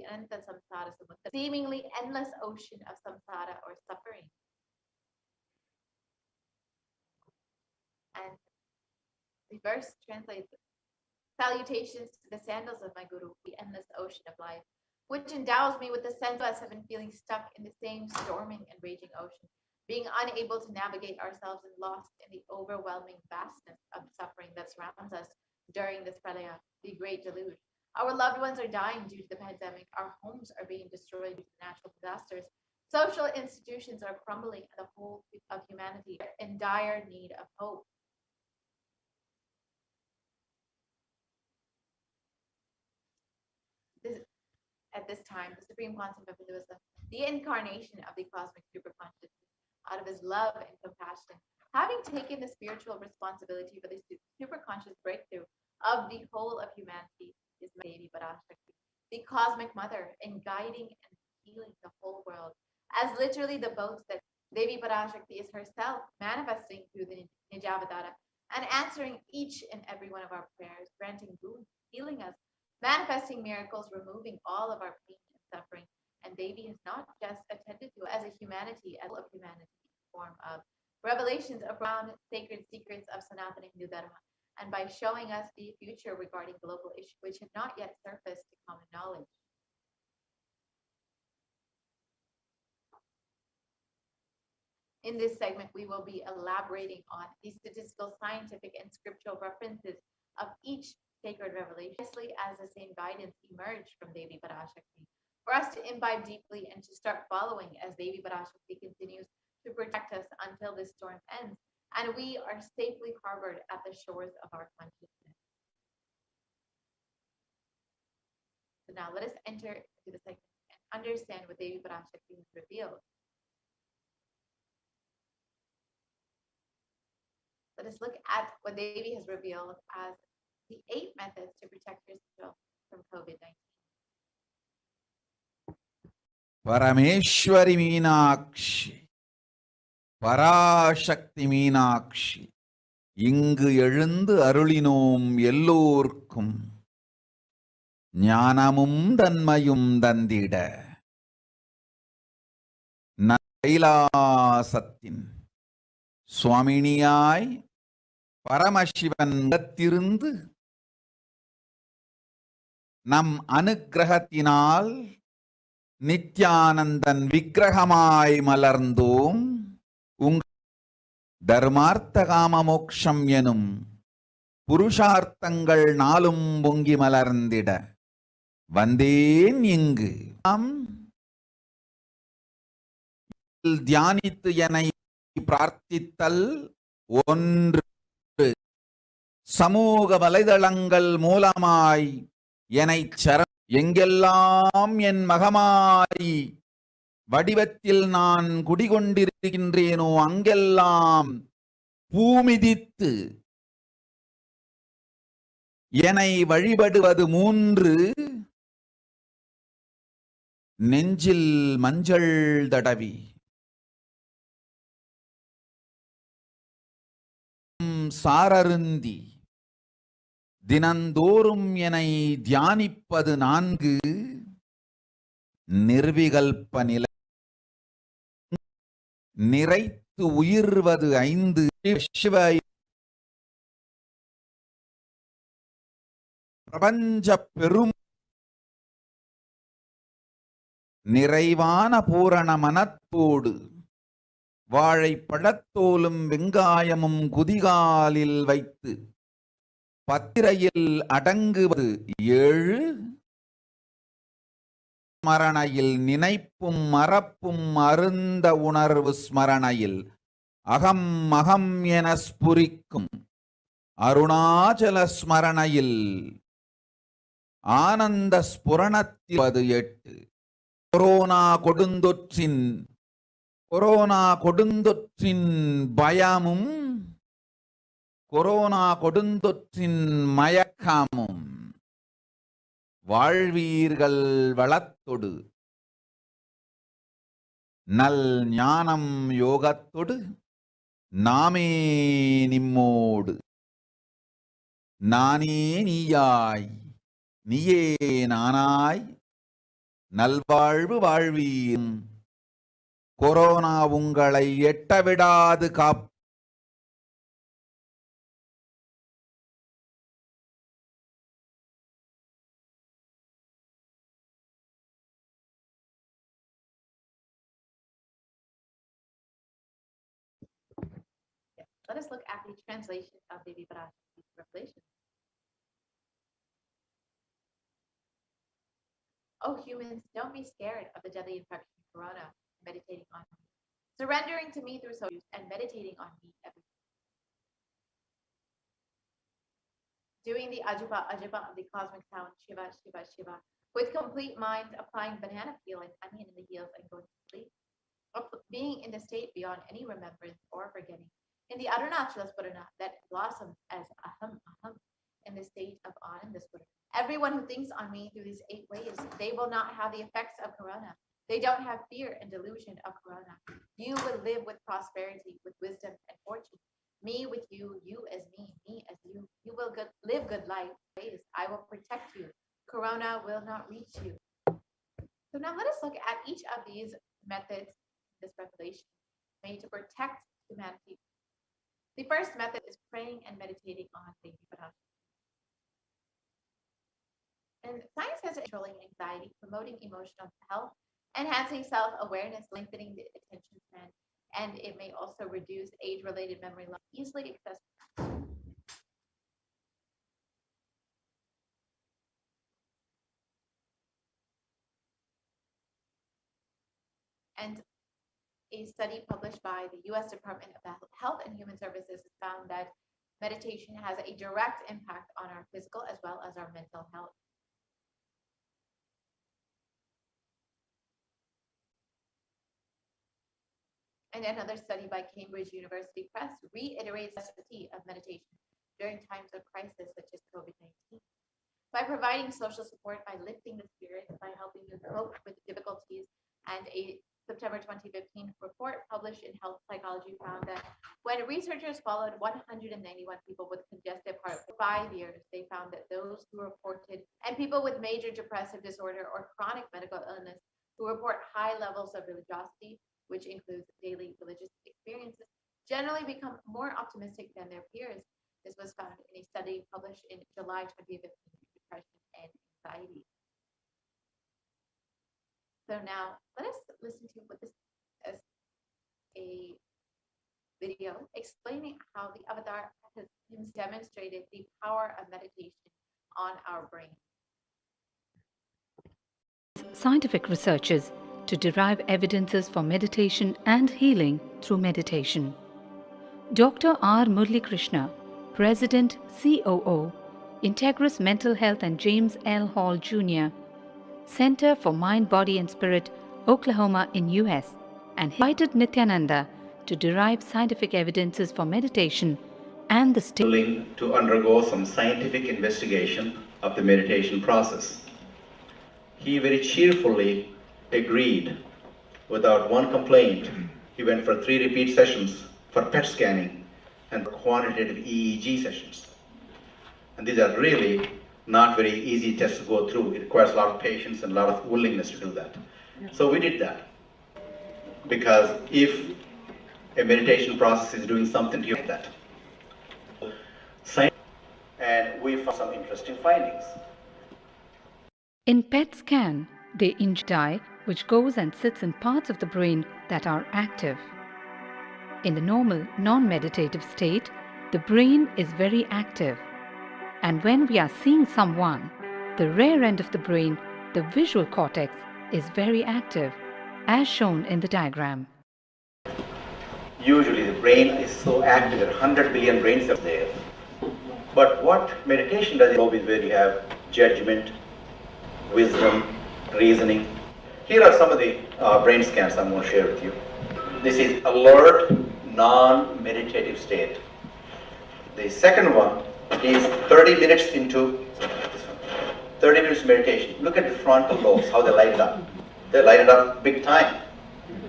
Ananta samsara samudra, seemingly endless ocean of samsara or suffering. And the verse translates, salutations to the sandals of my Guru, the endless ocean of life, which endows me with the sense of us have been feeling stuck in the same storming and raging ocean, being unable to navigate ourselves and lost in the overwhelming vastness of suffering that surrounds us during this pralaya, the great deluge. Our loved ones are dying due to the pandemic. Our homes are being destroyed due to natural disasters. Social institutions are crumbling, and the whole of humanity are in dire need of hope. At this time, the Supreme Concept of Hinduism, the incarnation of the cosmic superconsciousness, out of his love and compassion, having taken the spiritual responsibility for the superconscious breakthrough of the whole of humanity, is Devi Parashakti, the cosmic mother, in guiding and healing the whole world, as literally the boast that Devi Parashakti is herself manifesting through the Nijavadara and answering each and every one of our prayers, granting boons, healing us, manifesting miracles, removing all of our pain and suffering. And Devi has not just attended to as a humanity, as of humanity, form of revelations of profound sacred secrets of Sanatana Hindu Dharma, and by showing us the future regarding global issues which have not yet surfaced to common knowledge. In this segment, we will be elaborating on the statistical, scientific, and scriptural references of each sacred revelation, as the same guidance emerged from Devi Parashakti, for us to imbibe deeply and to start following as Devi Parashakti continues to protect us until this storm ends and we are safely harbored at the shores of our consciousness. So now let us enter into the segment and understand what Devi Parashakti has revealed. Let us look at what Devi has revealed as the 8 methods to protect yourself from COVID-19. Parameshwari Meenakshi, Parashakti Meenakshi, இங்கு எழுந்து அருளினோம் எல்லோர்க்கும் ஞானமும் தன்மையும் தந்திட கைலாசத்தின் சுவாமினியாய் பரமசிவன் இடத்திருந்து நம் அனுக்கிரகத்தினால் நித்யானந்தன் விக்கிரகமாய் மலர்ந்தோம். தர்மார்த்த காம மோக்ஷம் எனும் புருஷார்த்தங்கள் நாளும் பொங்கி மலர்ந்திட வந்தேன் இங்கு. தியானித்து என பிரார்த்தித்தல் ஒன்று, சமூக வலைதளங்கள் மூலமாய் என்னை எங்கெல்லாம் என் மகமாய் வடிவத்தில் நான் குடிகொண்டிருக்கின்றேனோ அங்கெல்லாம் பூமிதித்து என்னை வழிபடுவது 3, நெஞ்சில் மஞ்சள் தடவி சாரருந்தி தினந்தோறும் என்னை தியானிப்பது 4, நிர்விகல்ப நிலை நிறைத்து உயிர்வது 5, சிவ பிரபஞ்ச பெரும் நிறைவான பூரண மனத்தோடு வாழைப்பழத்தோலும் வெங்காயமும் குதிகாலில் வைத்து பத்திரையில் அடங்குவது 7, ஸ்மரணையில் நினைப்பும் மறப்பும் அருந்த உணர்வு ஸ்மரணையில் அகம் அகம் என ஸ்புரிக்கும் அருணாச்சல ஸ்மரணையில் ஆனந்த ஸ்புரணத்தில் 8, கொரோனா கொடுந்தொற்றின் பயமும் கொரோனா கொடுந்தொற்றின் மயக்கமும் வாழ்வீர்கள் வளத்தொடு நல் ஞானம் யோகத்தொடு நாமே நிம்மோடு நானே நீயாய் நீயே நானாய் நல்வாழ்வு வாழ்வீரும். கொரோனா உங்களை எட்டவிடாது காப். Let us look at the translation of Devi Parashakti's revelation. Oh humans, don't be scared of the deadly infection of corona, meditating on me. Surrendering to me through so and meditating on me every day. Doing the Ajiba Ajiba of the cosmic sound, Shiva, Shiva, Shiva, with complete mind, applying banana peel and onion in the heels and going to sleep. Being in the state beyond any remembrance or forgetting. In the Arunachala Spurana that blossoms as aham, aham, in the state of Ananda Spurana. Everyone who thinks on me through these 8 ways, they will not have the effects of corona. They don't have fear and delusion of corona. You will live with prosperity, with wisdom and fortune. Me with you, you as me as you. You will live good life. I will protect you. Corona will not reach you. So now let us look at each of these methods, this revelation, made to protect humanity. The first method is praying and meditating on Devi Parashakti. And science has controlling anxiety, promoting emotional health, enhancing self-awareness, lengthening the attention span, and it may also reduce age-related memory loss, easily accessible. And a study published by the U.S. Department of Health and Human Services has found that meditation has a direct impact on our physical as well as our mental health. And another study by Cambridge University Press reiterates the necessity of meditation during times of crisis such as COVID-19. By providing social support, by lifting the spirits, by helping you cope with difficulties, and a September 2015 report published in Health Psychology found that when researchers followed 191 people with congestive heart for 5 years, they found that those who reported, and people with major depressive disorder or chronic medical illness who report high levels of religiosity, which includes daily religious experiences, generally become more optimistic than their peers. This was found in a study published in July 2015, Depression and Anxiety. So now let us listen to what this as a video explaining how the avatar has demonstrated the power of meditation on our brain. Scientific researches to derive evidences for meditation and healing through meditation. Dr. R. Murli Krishna, President, COO, Integris Mental Health and James L. Hall Jr., Center for Mind, Body and Spirit, Oklahoma in US, and invited Nithyananda to derive scientific evidences for meditation and the state. Willing to undergo some scientific investigation of the meditation process. He very cheerfully agreed without one complaint. He went for 3 repeat sessions for PET scanning and quantitative EEG sessions. And these are really not very easy tests to go through. It requires a lot of patience and a lot of willingness to do that. So we did that. Because if a meditation process is doing something to you like that. And we found some interesting findings. In PET scan, they inject dye which goes and sits in parts of the brain that are active. In the normal, non-meditative state, the brain is very active. And when we are seeing someone, the rear end of the brain, the visual cortex, is very active, as shown in the diagram. Usually the brain is so active that 100 billion brain cells there. But what meditation does is where you have judgment, wisdom, reasoning. Here are some of the brain scans I'm going to share with you. This is alert, non-meditative state. The second one is 30 minutes into 30 minutes meditation. Look at the frontal lobes, how they light it up. They light it up big time.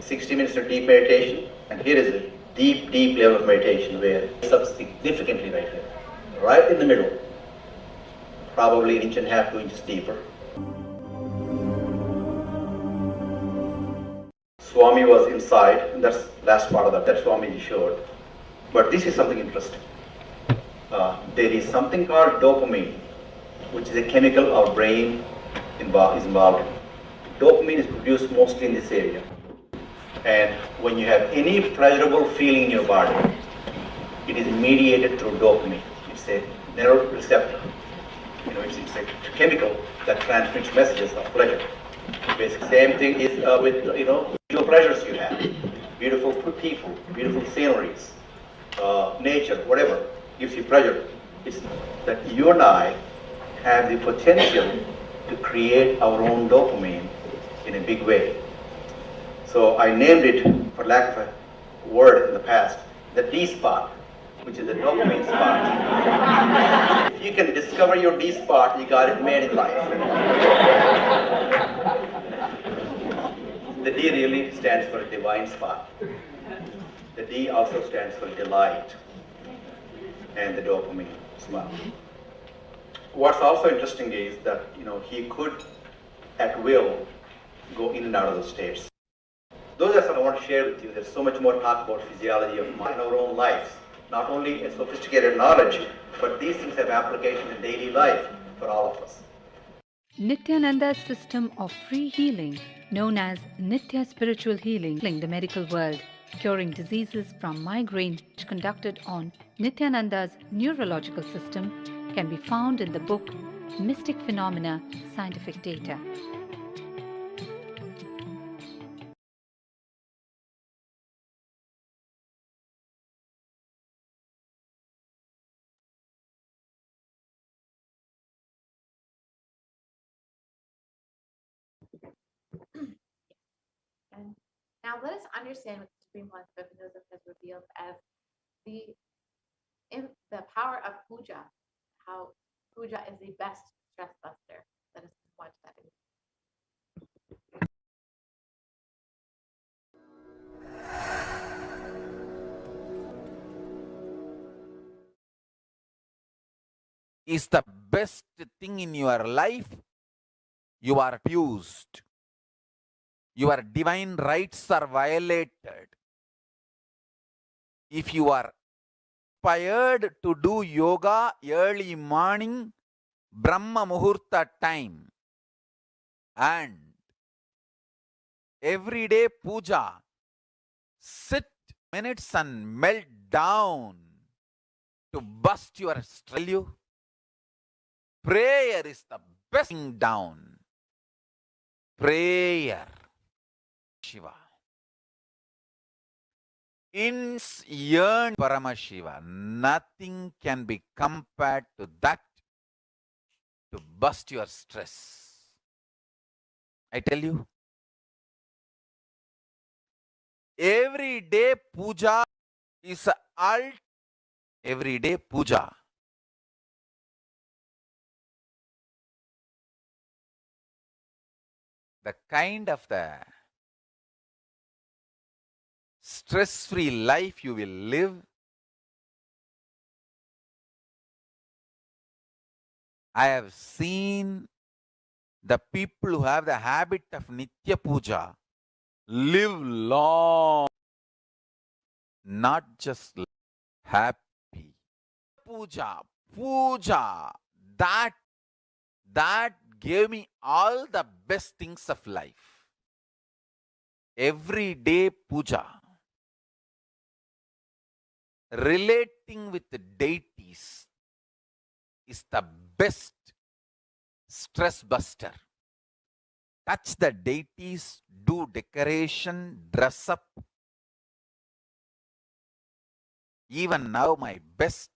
60 minutes of deep meditation, and here is a deep, deep level of meditation where it's up significantly right here. Right in the middle. Probably 1.5 to 2 inches deeper. Swami was inside, and that's last part of that Swami showed. But this is something interesting. There is something called dopamine, which is a chemical our brain is involved in. Dopamine is produced mostly in this area. And when you have any pleasurable feeling in your body, it is mediated through dopamine. It's a neuroreceptor. It's a chemical that transmits messages of pleasure. Basically, same thing is with visual pleasures you have. Beautiful people, beautiful sceneries, nature, whatever gives you pleasure. It's that you and I have the potential to create our own dopamine in a big way. So I named it, for lack of a word in the past, the D spot, which is the dopamine spot. If you can discover your D spot, you got it made in life. The D really stands for divine spot. The D also stands for delight, and the dopamine spot. What's also interesting is that he could, at will, go in and out of those states. Those are something I want to share with you. There's so much more talk about physiology of mind in our own lives. Not only a sophisticated knowledge, but these things have application in daily life for all of us. Nithyananda's system of free healing, known as Nithya Spiritual Healing, the medical world, curing diseases from migraine, conducted on Nithyananda's neurological system, can be found in the book Mystic Phenomena, Scientific Data. And now let us understand what the Supreme Concept of Hinduism has revealed as the power of puja, how puja is the best stress buster. Let us watch that video. Is the best thing in your life, you are abused. Your divine rights are violated. If you are inspired to do yoga early morning, Brahma Muhurta time, and everyday puja, sit minutes and melt down to bust your stress. Prayer is the best thing down. Prayer. Shiva. In yearn Paramashiva, nothing can be compared to that to bust your stress. I tell you, everyday puja is everyday puja. The kind of the stress-free life you will live, I have seen the people who have the habit of Nitya Puja live long, not just happy. Puja, that gave me all the best things of life. Everyday puja. Relating with the deities is the best stress buster. Touch the deities, do decoration, dress up. Even now, my best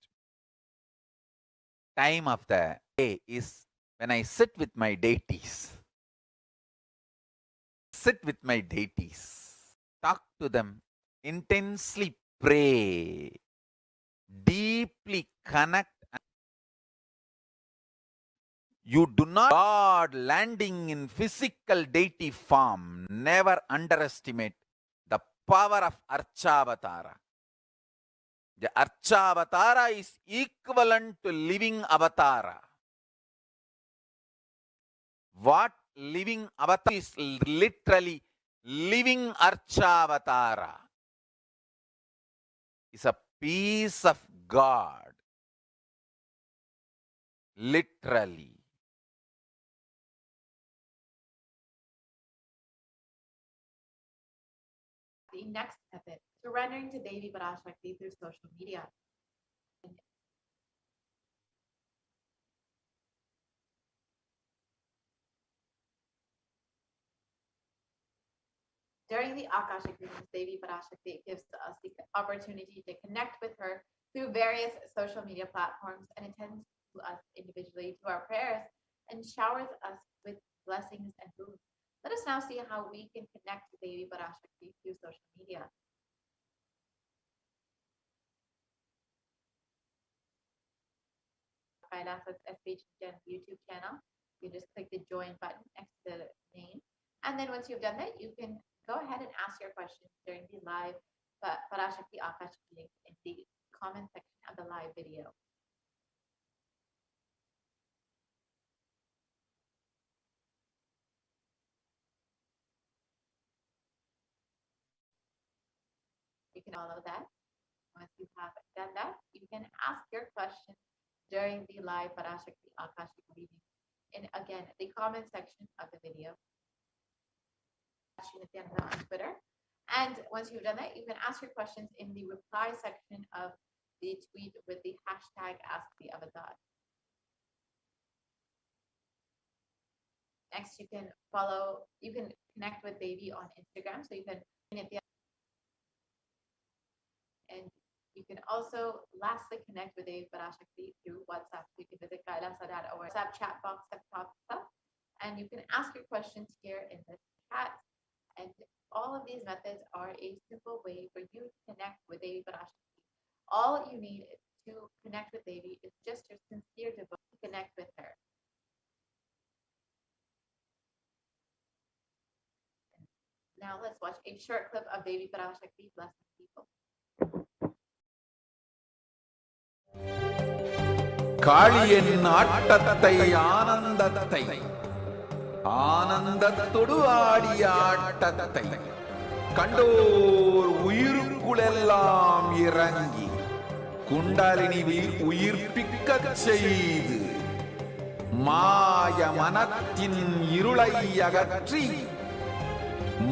time of the day is when I sit with my deities. Sit with my deities. Talk to them. Intensely pray. Deeply connect. You do not God landing in physical deity form. Never underestimate the power of Archavatara. The Archavatara is equivalent to living avatara. What living avatar is literally living Archavatara, is a piece of God, literally. The next method, surrendering to Devi Parashakti through social media. During the Akashic readings, Devi Parashakti gives us the opportunity to connect with her through various social media platforms and attends to us individually to our prayers and showers us with blessings and boons. Let us now see how we can connect to Devi Parashakti through social media. Kailasa's SHDH YouTube channel. You just click the join button next to the name. And then once you've done that, you can go ahead and ask your questions during the live Parashakti Akashic link in the comment section of the live video. You can follow that. Once you have done that, you can ask your questions during the live Parashakti Akashic reading in, again, the comment section of the video. Nithyananda on Twitter. And once you've done that, you can ask your questions in the reply section of the tweet with the hashtag #AskTheAvadar. Next, you can connect with Devi on Instagram. So you can, and you can also lastly connect with Devi Parashakti through WhatsApp. So you can visit Kailasa.org WhatsApp chat box that pops up, and you can ask your questions here in the chat. And all of these methods are a simple way for you to connect with Devi Parashakti. All you need to connect with Devi is just your sincere devotion to connect with her. Now let's watch a short clip of Devi Parashakti blessing people. காளியின் ஆட்டத்தை ஆனந்தத்தை ஆனந்தத்தொடு ஆடிய ஆட்டத்தை கண்டோர் உயிருக்குளெல்லாம் இறங்கி குண்டலினி உயிர்ப்பிக்கச் செய்து மாய மனத்தின் இருளை அகற்றி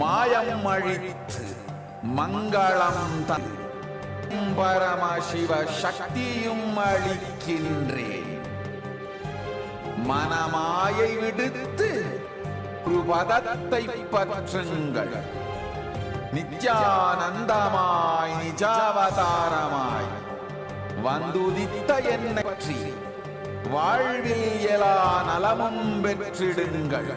மாயம் அழித்து மங்களம் தந்து பரமசிவ சக்தியும் அளிக்கின்றேன். மனமாயை விடுத்து ஒரு பதத்தை பற்றுங்கள். நித்யானந்தமாய் நிஜாவதாரமாய் வந்துதித்த என்னை பற்றி வாழ்வில் எல்லா நலமும் பெற்றிடுங்கள்.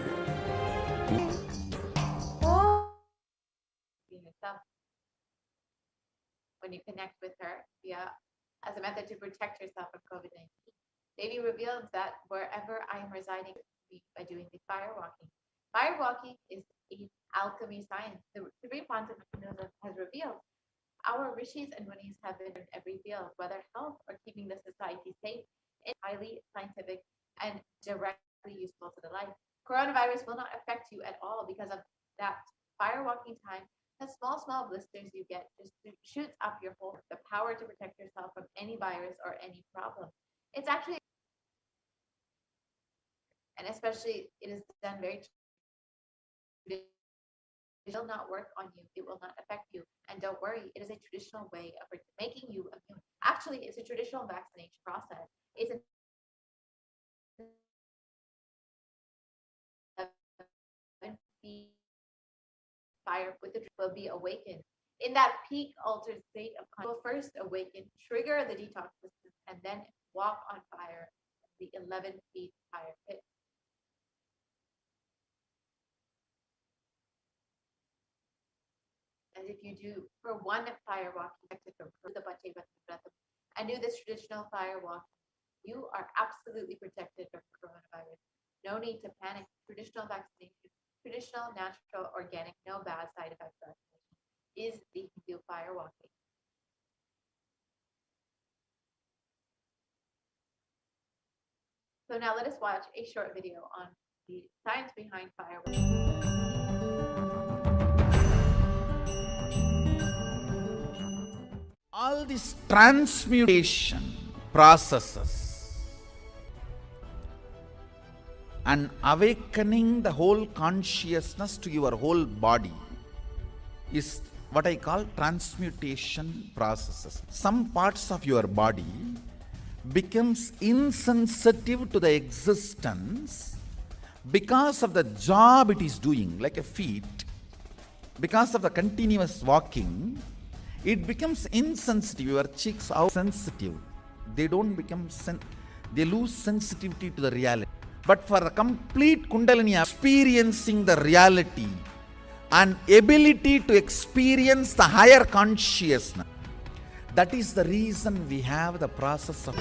When you connect with her as a method to protect yourself from COVID-19. Devi revealed that wherever I am residing by doing the fire walking. Fire walking is an alchemy science. The Supreme Concept has revealed our rishis and munis have been in every field, whether health or keeping the society safe. It's highly scientific and directly useful to the life. Coronavirus will not affect you at all because of that fire walking time. The small blisters you get just shoots up your whole, the power to protect yourself from any virus or any problem. It's actually, and especially it is done very, it will not work on you. It will not affect you. And don't worry, it is a traditional way of making you immune. Actually, it's a traditional vaccination process. It's a fire with the will be awakened. In that peak altered state of consciousness, will first awaken, trigger the detox system, and then walk on fire, the 11 feet fire pit. As if you do for one fire walk, and do this traditional fire walk, you are absolutely protected from coronavirus. No need to panic. Traditional vaccination, traditional, natural, organic, no bad side effects vaccination is the Hindu fire walking. So now let us watch a short video on the science behind fire walking. all these transmutation processes and awakening the whole consciousness to your whole body is what I call transmutation processes. Some parts of your body becomes insensitive to the existence because of the job it is doing, like a feet. Because of the continuous walking, it becomes insensitive. Your cheeks are sensitive. They don't become they lose sensitivity to the reality. But for the complete Kundalini experiencing the reality and ability to experience the higher consciousness, that is the reason we have the process of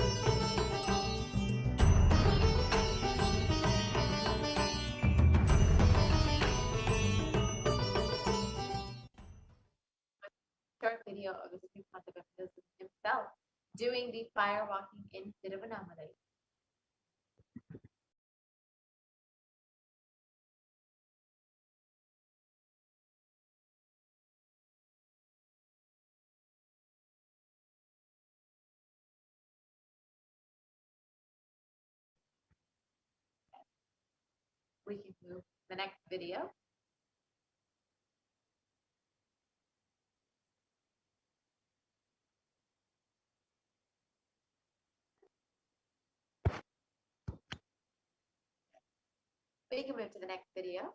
short video of the Supreme Concept of Buddhism himself doing the fire walking in Tiruvannamalai. We can move to the next video. We can move to the next video.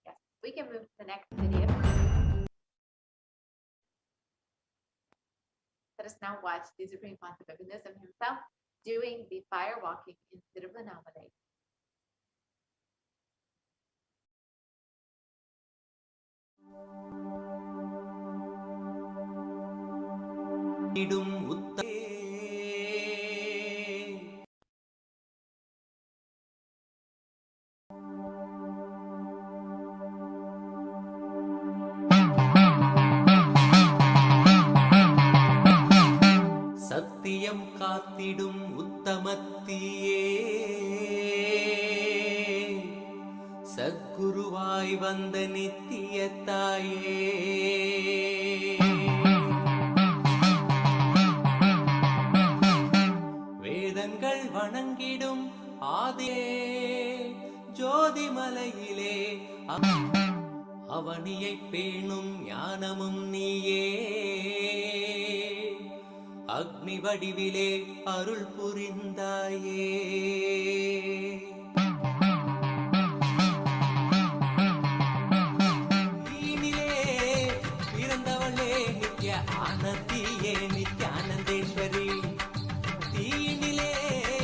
Yes, we can move to the next video. Let us now watch the Supreme Concept of Buddhism himself doing the fire walking in Tiruvannamalai. சத்தியம் காத்திடும் உத்தமத்தியே சத்குருவாய் வந்த நித்திய தாயே வேதங்கள் வணங்கிடும் ஆதியே ஜோதிமலையிலே அவனியை பேணும் ஞானமும் நீயே அக்னி வடிவிலே அருள் புரிந்தாயே நீனிலே பிறந்தவளே நித்ய ஆனந்தியே நித்யானந்தேஸ்வரி தீனிலே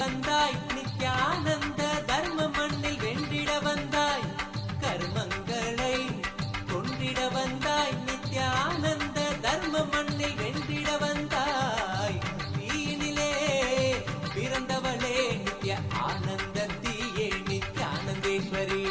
வந்தாய் நித்யானந்த தர்ம மண்ணில் வென்றிட வந்தாய் கர்மங்களை கொண்டிட வந்தாய் நித்யானந்த தர்ம மண்ணில் வென்றிட வந்தாய் பிறந்தவளே நித்ய ஆனந்தத்தியே நித்யானந்தேஸ்வரி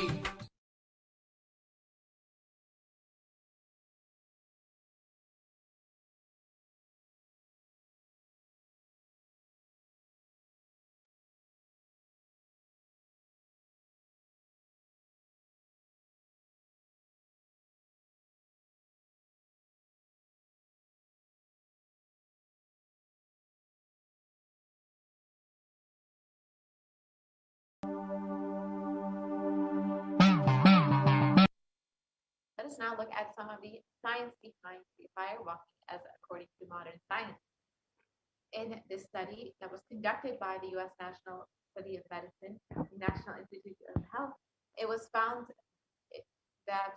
Let us now look at some of the science behind the fire walking as according to modern science. In this study that was conducted by the U.S. National Study of Medicine, the National Institute of Health, it was found that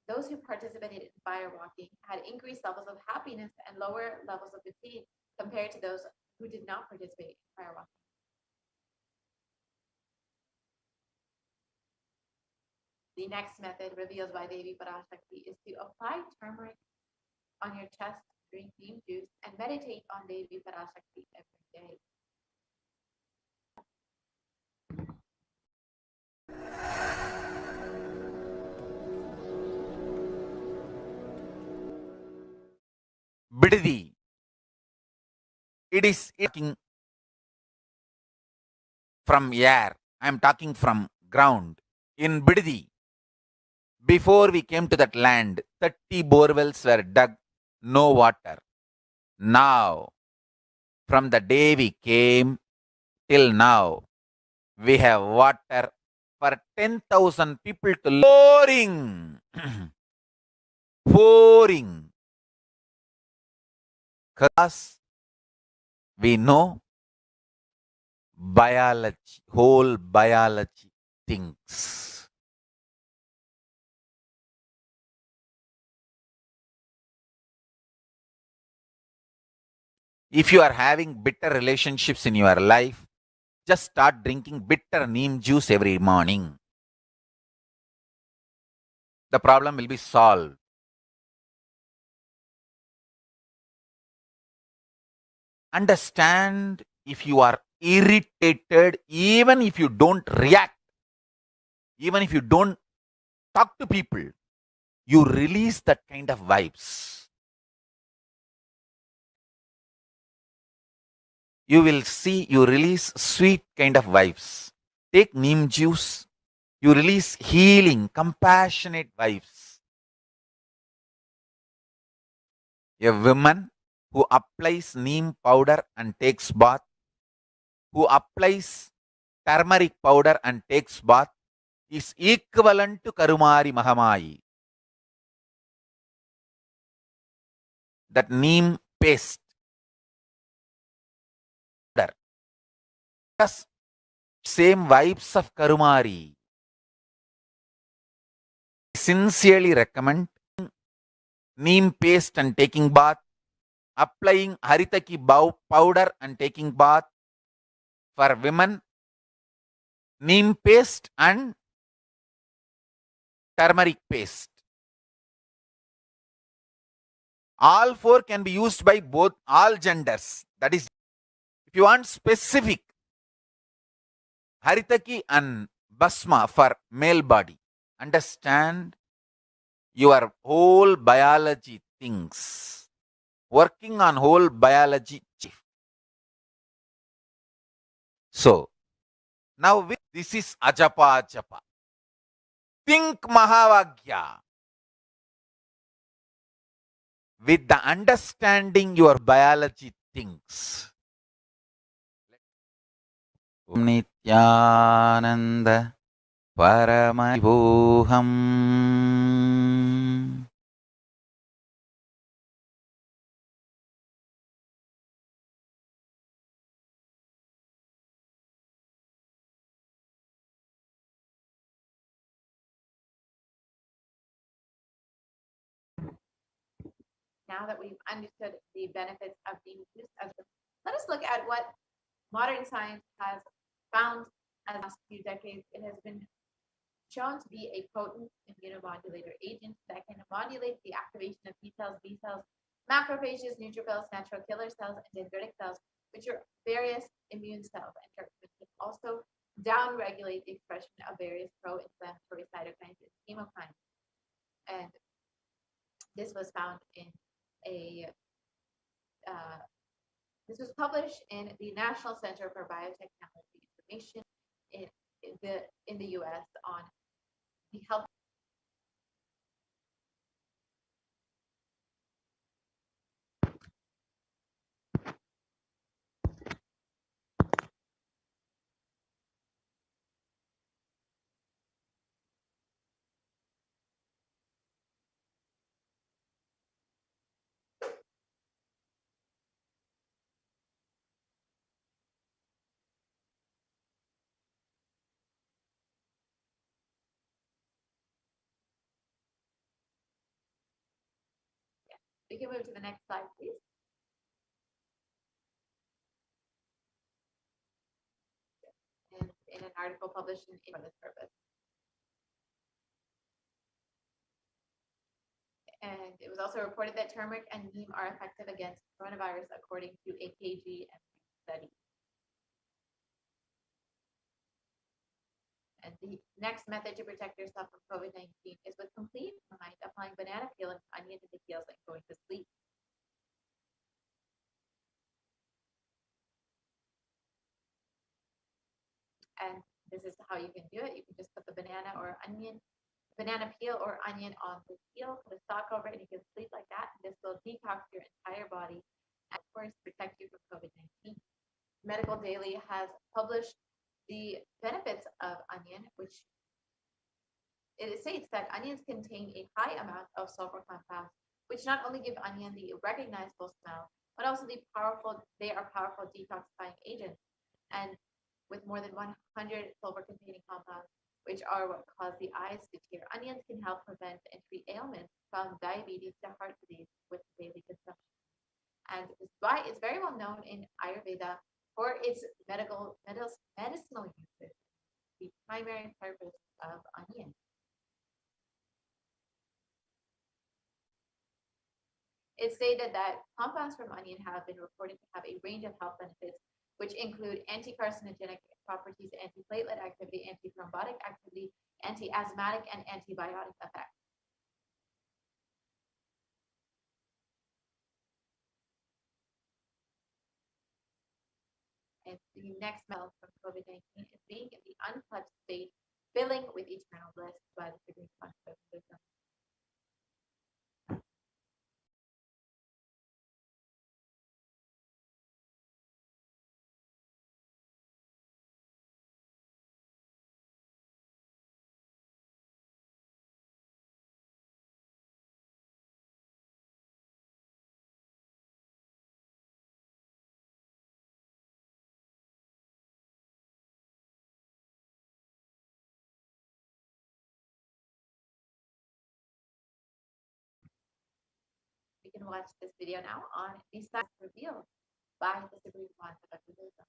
those who participated in fire walking had increased levels of happiness and lower levels of fatigue compared to those who did not participate in fire walking. The next method revealed by Devi Parashakti is to apply turmeric on your chest, drink neem juice, and meditate on Devi Parashakti every day. Bididi. It is talking from air. I am talking from ground. In Bididi, before we came to that land, 30 borewells were dug, no water. Now, from the day we came till now, we have water for 10,000 people to pouring. Pouring. Because we know biology, whole biology things. If you are having bitter relationships in your life, just start drinking bitter neem juice every morning. The problem will be solved. Understand, if you are irritated, even if you don't react, even if you don't talk to people, you release that kind of vibes. You will see you release sweet kind of vibes. Take neem juice, you release healing, compassionate vibes. A woman who applies neem powder and takes bath, who applies turmeric powder and takes bath, is equivalent to Karumari Mahamayi. That neem paste, just same vibes of Karumari. Sincerely recommend neem paste and taking bath, applying haritaki powder and taking bath. For women, neem paste and turmeric paste. All four can be used by both all genders. That is, if you want specific, haritaki and basma for male body. Understand your whole biology things. Working on whole biology chief. So, now this is ajapa ajapa. Think Mahavagya. With the understanding your biology things. Nithyananda Paramashivoham. Now that we've understood the benefits of neem juice, let us look at what modern science has found as the last few decades. It has been shown to be a potent immunomodulator agent that can modulate the activation of T cells, B cells, macrophages, neutrophils, natural killer cells, and dendritic cells, which are various immune cells, and can also downregulate the expression of various pro-inflammatory cytokines and chemokines. And this was found in this was published in the National Center for Biotechnology Information in the U.S. on the health. We can move to the next slide, please. In an article published for this purpose. And it was also reported that turmeric and neem are effective against coronavirus, according to a KGM study. And the next method to protect yourself from COVID-19 is with complete mind, applying banana peel and onion to the heels and going to sleep. And this is how you can do it. You can just put the banana peel or onion on the peel, put a sock over it, and you can sleep like that. And this will detox your entire body and, of course, protect you from COVID-19. Medical Daily has published the benefits of onion, which it states that onions contain a high amount of sulfur compounds, which not only give onion the recognizable smell, but also they are powerful detoxifying agents. And with more than 100 sulfur-containing compounds, which are what cause the eyes to tear, onions can help prevent and treat ailments from diabetes to heart disease with daily consumption. And it's very well known in Ayurveda for its medicinal uses, the primary purpose of onion. It's stated that compounds from onion have been reported to have a range of health benefits, which include anti-carcinogenic properties, antiplatelet activity, antithrombotic activity, anti-asthmatic, and antibiotic effects. And the next medal from COVID-19 is being in the untouched state, filling with eternal bliss by the Supreme Consciousness of Wisdom. You can watch this video now on the science revealed by the Supreme Concept of Wisdom.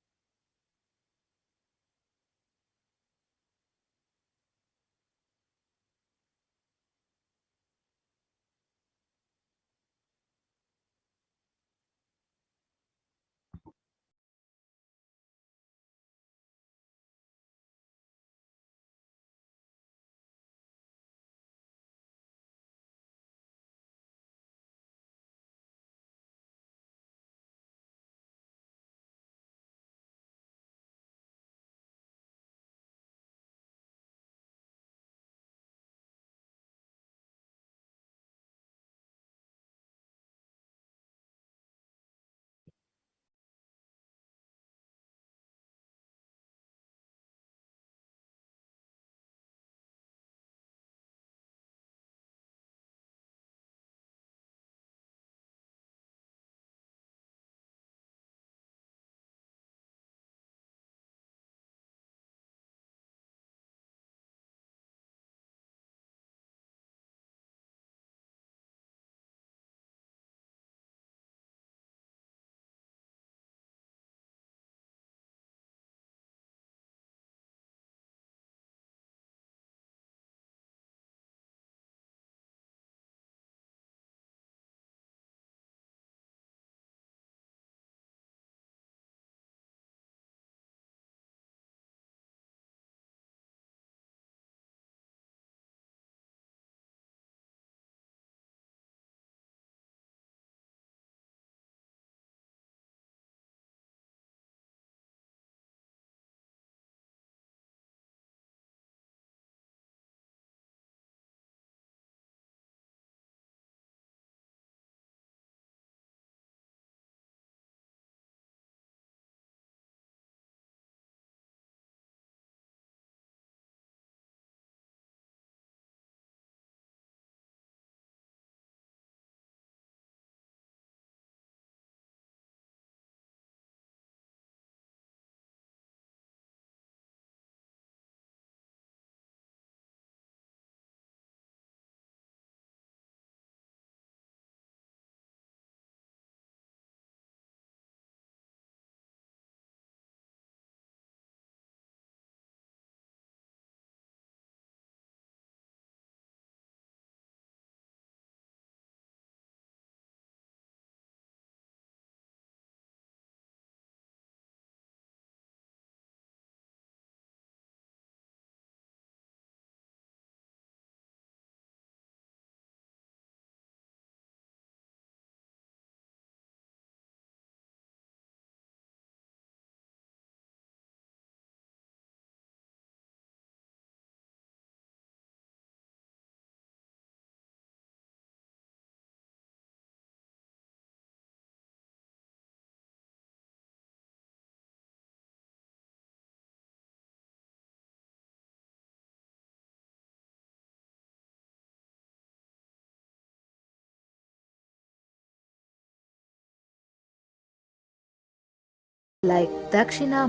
like Dakshina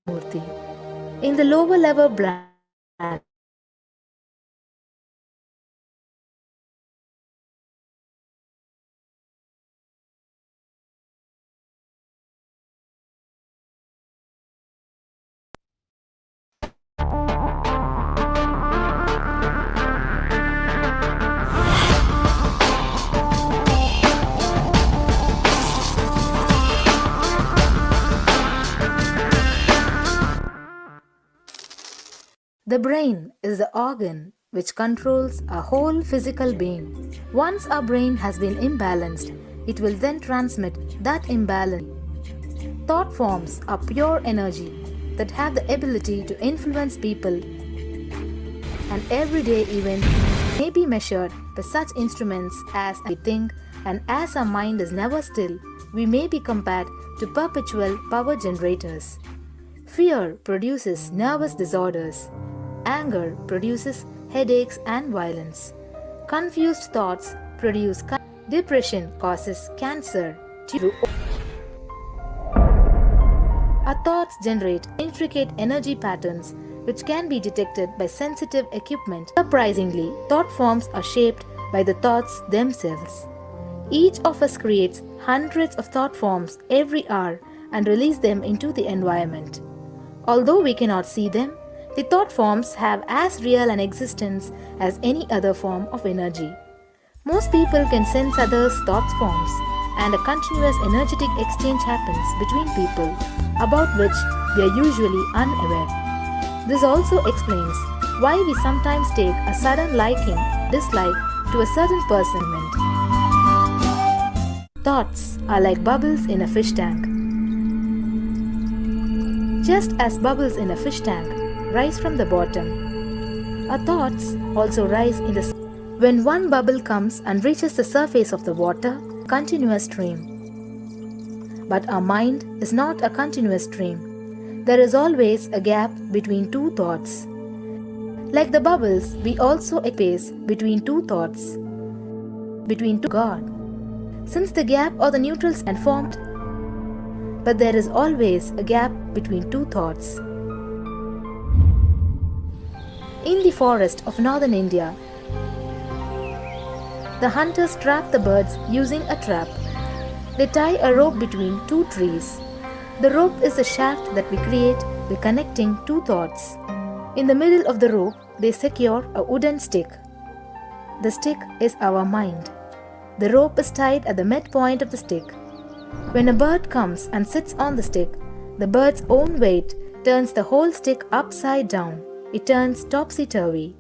Murti. In the lower level brand, the brain is the organ which controls our whole physical being. Once our brain has been imbalanced, it will then transmit that imbalance. Thought forms are pure energy that have the ability to influence people, and everyday event may be measured by such instruments as we think, and as our mind is never still, we may be compared to perpetual power generators. Fear produces nervous disorders. Anger produces headaches and violence. Confused thoughts produce depression causes cancer. Our thoughts generate intricate energy patterns which can be detected by sensitive equipment. Surprisingly, thought forms are shaped by the thoughts themselves. Each of us creates hundreds of thought forms every hour and release them into the environment. Although we cannot see them, the thought forms have as real an existence as any other form of energy. Most people can sense others' thought forms, and a continuous energetic exchange happens between people about which we are usually unaware. This also explains why we sometimes take a sudden liking, dislike to a certain person. Thoughts are like bubbles in a fish tank. Just as bubbles in a fish tank rise from the bottom, our thoughts also rise in the when one bubble comes and reaches the surface of the water, continuous stream. But our mind is not a continuous stream. There is always a gap between two thoughts. Like the bubbles, we also space between two thoughts, between two God. Since the gap or the neutral stand formed, but there is always a gap between two thoughts. In the forest of northern India, the hunters trap the birds using a trap. They tie a rope between two trees. The rope is a shaft that we create by connecting two thoughts. In the middle of the rope, they secure a wooden stick. The stick is our mind. The rope is tied at the midpoint of the stick. When a bird comes and sits on the stick, the bird's own weight turns the whole stick upside down. It turns topsy-turvy.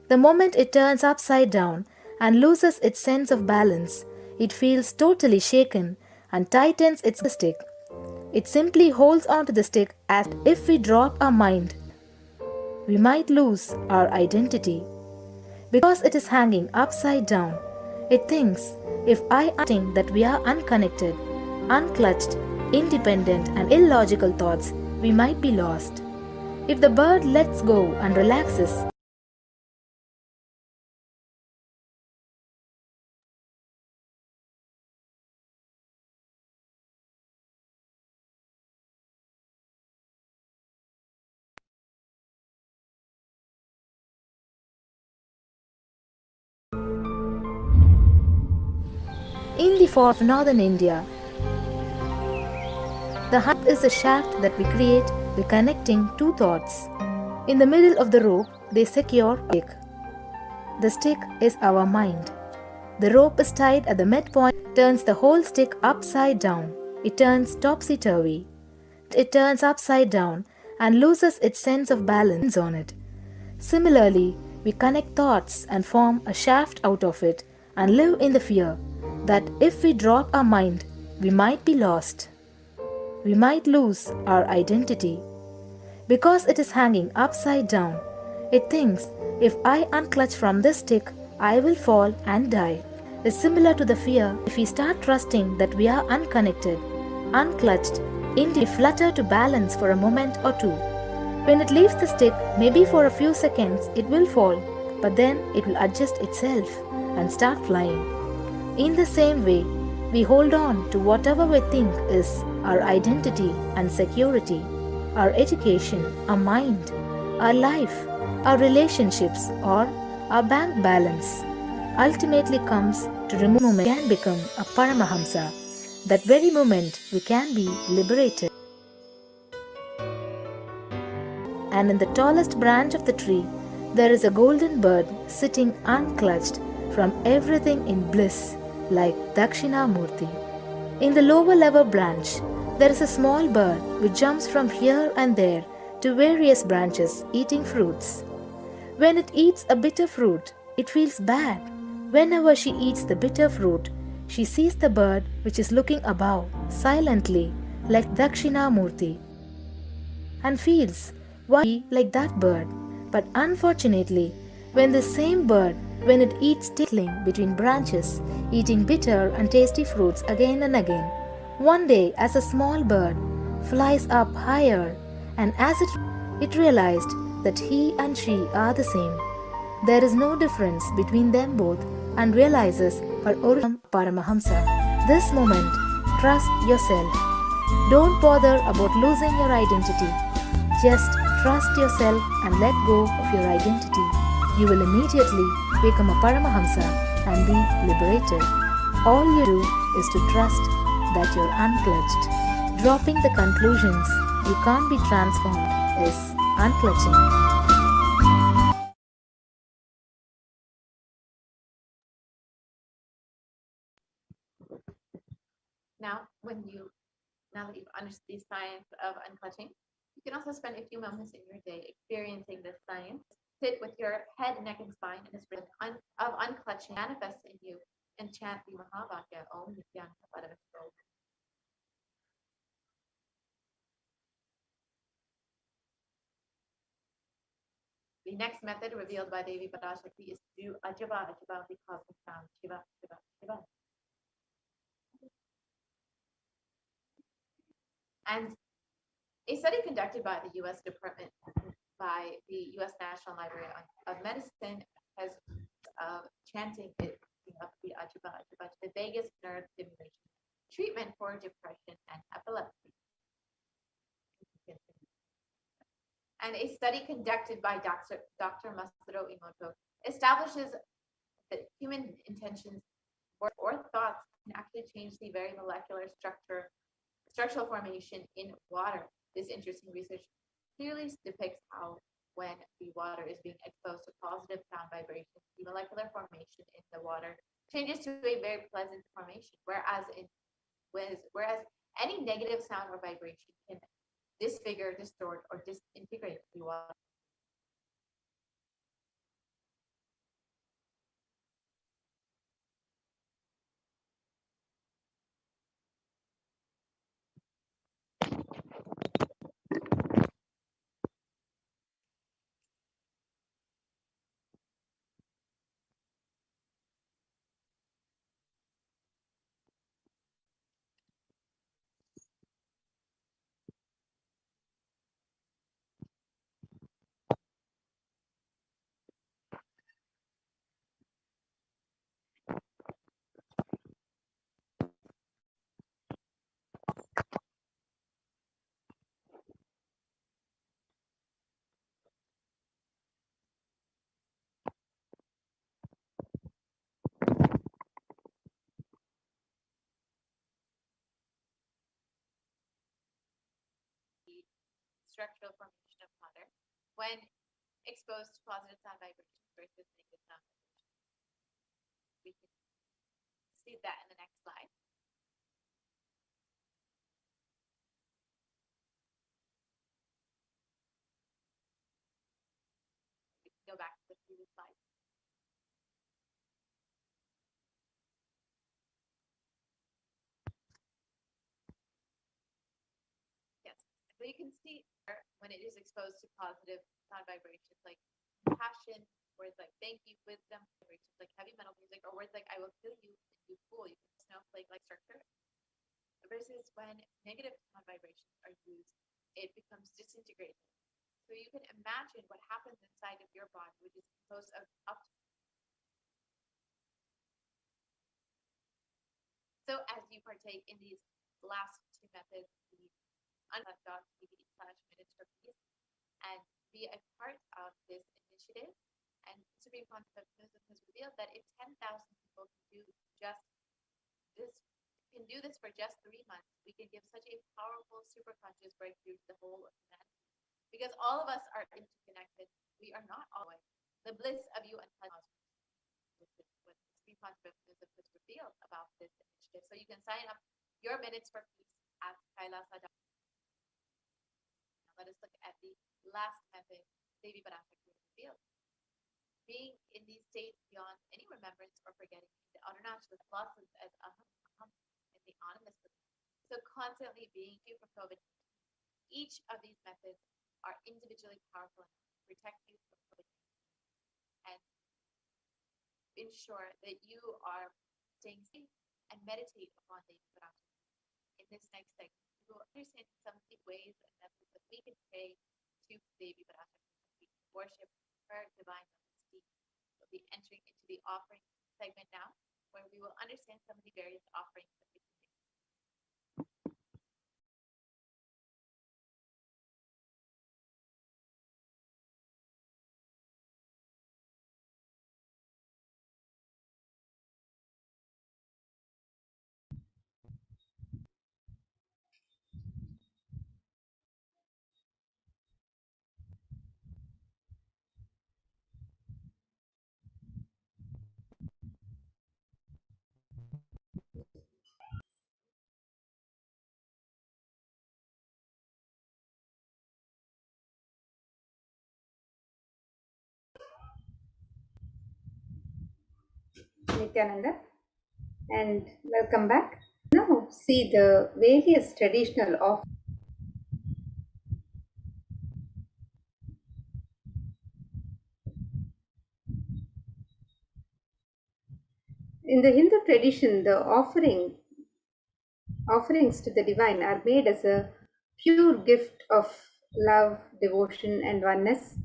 The moment it turns upside down and loses its sense of balance, it feels totally shaken and tightens its stick. It simply holds onto the stick as if we drop our mind, we might lose our identity. Because it is hanging upside down, it thinks, if I think that we are unconnected, unclutched, independent and illogical thoughts, we might be lost. If the bird lets go and relaxes, in the forest of northern India, the hunt is a shaft that we create by connecting two thoughts. In the middle of the rope, they secure a stick. The stick is our mind. The rope is tied at the midpoint, turns the whole stick upside down. It turns topsy-turvy. It turns upside down and loses its sense of balance on it. Similarly, we connect thoughts and form a shaft out of it and live in the fear that if we drop our mind, we might be lost. We might lose our identity. Because it is hanging upside down, it thinks, if I unclutch from this stick, I will fall and die. It's similar to the fear if we start trusting that we are unconnected, unclutched, we flutter to balance for a moment or two. When it leaves the stick, maybe for a few seconds, it will fall, but then it will adjust itself and start flying. In the same way, We hold on to whatever we think is our identity and security, our education, our mind, our life, our relationships, or our bank balance. Ultimately comes to remove moment we can become a Paramahamsa. That very moment we can be liberated. And in the tallest branch of the tree, there is a golden bird sitting unclutched from everything in bliss, like Dakshinamurti. In the lower level branch, there is a small bird which jumps from here and there to various branches eating fruits. When it eats a bitter fruit, it feels bad. Whenever she eats the bitter fruit, she sees the bird which is looking above silently like Dakshinamurti and feels why be like that bird. But unfortunately, when the same bird, when it eats tickling between branches, eating bitter and tasty fruits again and again, one day as a small bird flies up higher, and as it realized that he and she are the same. There is no difference between them both and realizes her original Paramahamsa. This moment, trust yourself. Don't bother about losing your identity. Just trust yourself and let go of your identity. You will immediately become a Paramahamsa and be liberated. All you do is to trust that you're unclutched. Dropping the conclusions you can't be transformed is unclutching. Now that you've understood the science of unclutching, you can also spend a few moments in your day experiencing this science. Sit with your head, neck, and spine in this rhythm of unclutching manifest in you and chant the Mahavakya Om Nithyananda Paramashivoham. The next method revealed by Devi Parashakti is to do Ajaba Ajaba, the cosmic sound Shiva Shiva Shiva. And a study conducted by the U.S. Department, by the U.S. National Library of Medicine, has chanting it up the Ajaba Ajaba to the vagus nerve stimulation treatment for depression and epilepsy. And a study conducted by Dr. Masaru Emoto establishes that human intentions or thoughts can actually change the very molecular structural formation in water. This interesting research clearly depicts how when the water is being exposed to positive sound vibrations, the molecular formation in the water changes to a very pleasant formation, whereas any negative sound or vibration can disfigure, distort, or disintegrate the water. Structural formation of water when exposed to positive sound vibrations versus negative sound vibrations. We can see that in the next slide. We can go back to the previous slide. Yes, so you can see when it is exposed to positive sound vibrations like passion, words like thank you, wisdom, vibrations like heavy metal music, or words like I will kill you and you fool, you can snowflake like structure. Versus when negative sound vibrations are used, it becomes disintegrated. So you can imagine what happens inside of your body, which is composed of up So as you partake in these last two methods, the unlove.tv/minutes for peace, and be a part of this initiative. And Supreme Concept has revealed that if 10,000 people can do this for just 3 months, we can give such a powerful superconscious breakthrough to the whole of humanity. Because all of us are interconnected. We are not always. The bliss of you unpleasant. This is what the Supreme Concept has revealed about this initiative. So you can sign up your minutes for peace at kailasa.com. Let us look at the last method Devi Parashakti revealed. Being in these states beyond any remembrance or forgetting, the outer natural blossoms as aham in the anonymous. So constantly being you from COVID. Each of these methods are individually powerful enough to protect you from COVID and ensure that you are staying safe and meditate upon Devi Parashakti. In this next segment, we will understand some of the ways and methods that we can pray to Devi Parashakti, worship her divine majesty. We'll be entering into the offering segment now, where we will understand some of the various offerings that we can make. Nithyananda, and welcome back. Now see the various traditional offerings. In the Hindu tradition, the offerings to the divine are made as a pure gift of love, devotion, and oneness,